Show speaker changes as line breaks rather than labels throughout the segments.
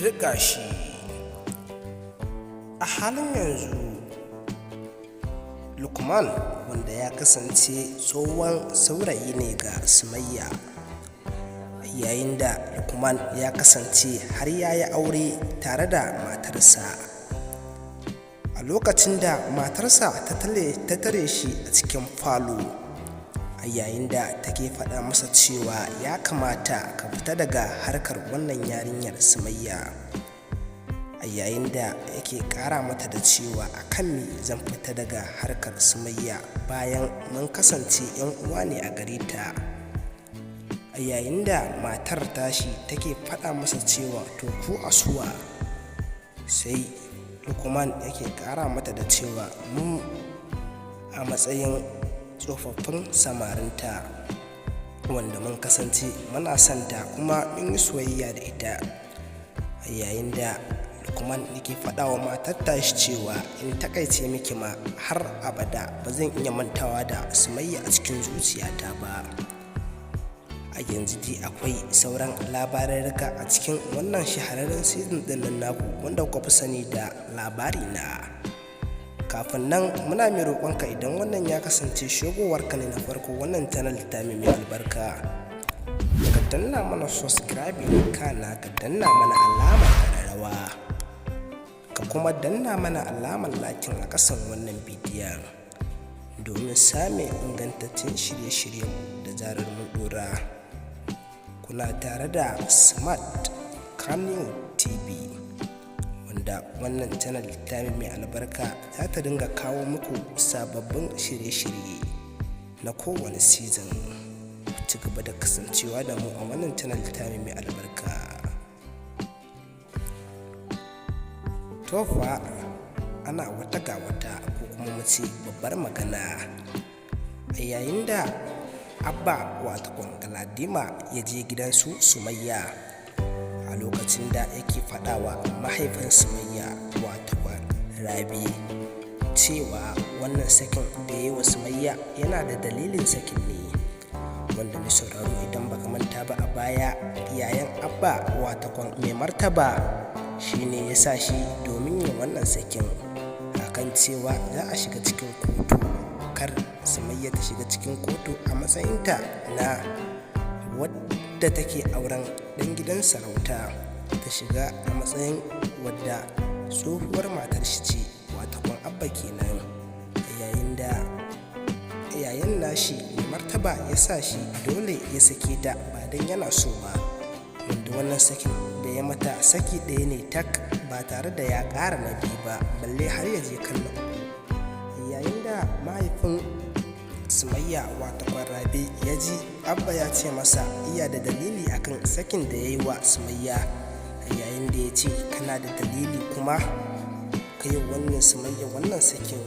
riƙa shi. A halin yanzu Lukman, wanda ya kasance tsohon saurayi ne ga Sumayya, yayin da Lukman ya kasance har ya yi aure tare da matarsa. A lokacin da matarsa ta tare shi a cikin falo, a yayin da take faɗa masa cewa ya kamata ka fita daga harkar wannan yarinyar Sumayya, a yayin da yake ƙara mata da cewa a kan me zan fita daga harkar Sumayya bayan mun kasance 'yan uwa ne a gare ta. A yayin da matar tashi take faɗa masa cewa to ku asuwa, sai Lukman yake ƙara mata da cewa mu a matsayin tsofaffin samarinta wanda mun kasance muna santa kuma mun yi soyayya da ita. A yayin da Lukman yake faɗa wa matar tashi cewa in takaice miki ma har abada ba zan iya mantawa da Sumayya a cikin zuciyata ba. A yanzu dai akwai sauran labarurruka a cikin wannan shahararren season ɗin naku wanda kuka fi sani da Labarina. Kafin nan muna mai roƙonka, idan wannan ya kasance shigowarka ne na farko wannan channel ta mai albarka, ka danna mana subscribing, kana ka danna mana alamar ƙararrawa, ka kuma danna mana alamar lakin a ƙasan wannan bidiyon domin samun ingantaccen shirye-shiryen da zarar mun ɗora. Kuna tare da Smart TV, wanda wannan channel ta mai albarka za ta dinga kawo muku sababbin shirye-shirye na kowane season. Ci gaba da kasancewa da mu a wannan channel ta mai albarka. Tofa ana wata ga wata, ko kuma mu ce babbar magana, a yayin da Abba wato Galadima ya je gidansu Sumayya, a lokacin da yake faɗawa mahaifin Sumayya wato Rabi cewa wannan sakin da ya yi wa Sumayya yana da dalilin sakin ne, wanda mai sauraro idan baka manta ba a baya, yayan Abba wato mai martaba shine ya sa shi domin yin wannan sakin, akan cewa za a shiga cikin kotu, kar Sumayya ta shiga cikin kotu a matsayinta na wadda take auren ɗan gidan sarauta, ta shiga a matsayin wadda tsohuwar matar shi ce wato Abba kenan. Yayin da yayin nashi mai martaba ya sa shi dole ya sake ta ba don yana so ba, wanda wannan sakin da ya mata saki ɗaya ne tak, ba tare da ya ƙara na biyu ba, balle har ya je kallon. Yayin da mahaifin Sumayya wato Rabi ya ji Abba ya ce masa iya da dalili akan sakin da ya yi wa Sumayya, yayin da ya ce kana da dalili kuma ka yi wannan Sumayya wannan sakin.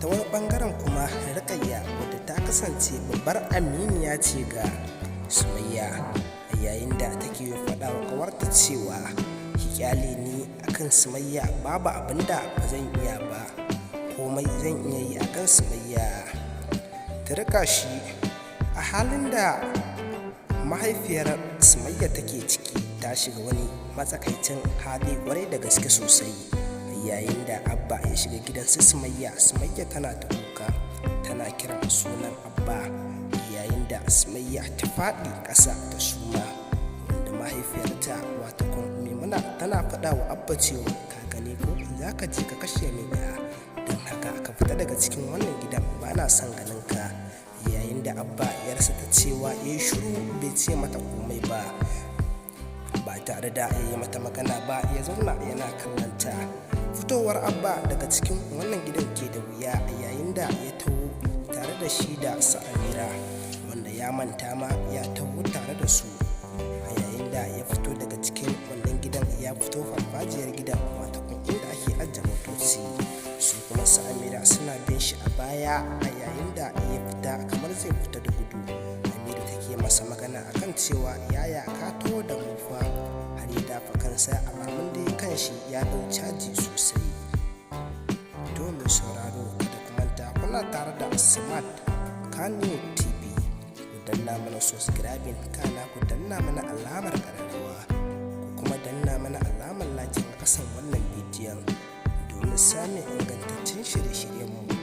Ta wani bangaren kuma Rukayya, wadda ta kasance babbar aminiya ce ga Sumayya, yayin da take faɗa wa kawarta cewa ki kyale ni akan Sumayya, babu abinda ba zan iya ba, komai zan iya yi akan Sumayya. Ta rika shi. A halin da mahaifiyar Sumayya take ciki, ta shiga wani matsakaicin hali kwarai da gaske sosai, yayin da Abba ya shiga gidan su Sumayya tana ta kuka, tana kiran sunan Abba, yayin da Sumayya ta faɗi ƙasa ta suma, wanda mahaifiyarta wato Maimuna tana faɗa wa Abba cewa ka gane ko, za ka je ka kashe min ya, don haka ka fita daga cikin wannan gidan, ba na son ganin ka. Yayin da Abba yarsa ta cewa ya yi shiru, bai ce mata komai ba tare da ya yi mata magana ba, ya zauna yana kallonta. Fitowar Abba daga cikin wannan gidan ke da wuya, yayin da ya taho tare da shi da Amira, wanda ya manta ma ya taho tare da su. A yayin da ya fito daga cikin wannan gidan, ya fito farfajiyar gidan wato inda ake ajiye motoci, su kuma Amira suna bin shi a baya. A yayin da ya fita kamar zai fita da gudu, Amira take masa magana akan cewa yaya ka taho da mufa, har ya dafa kansa, alamun da kanshi ya dau caji sosai. Domin sauraro kada ku manta kuna tare da Smart TV, ku danna mana subscribing, kana ku danna mana alamar ƙararrawa, ku kuma danna mana alamar ƙasan wannan bidiyon domin samun ingantaccen shirye-shiryenmu.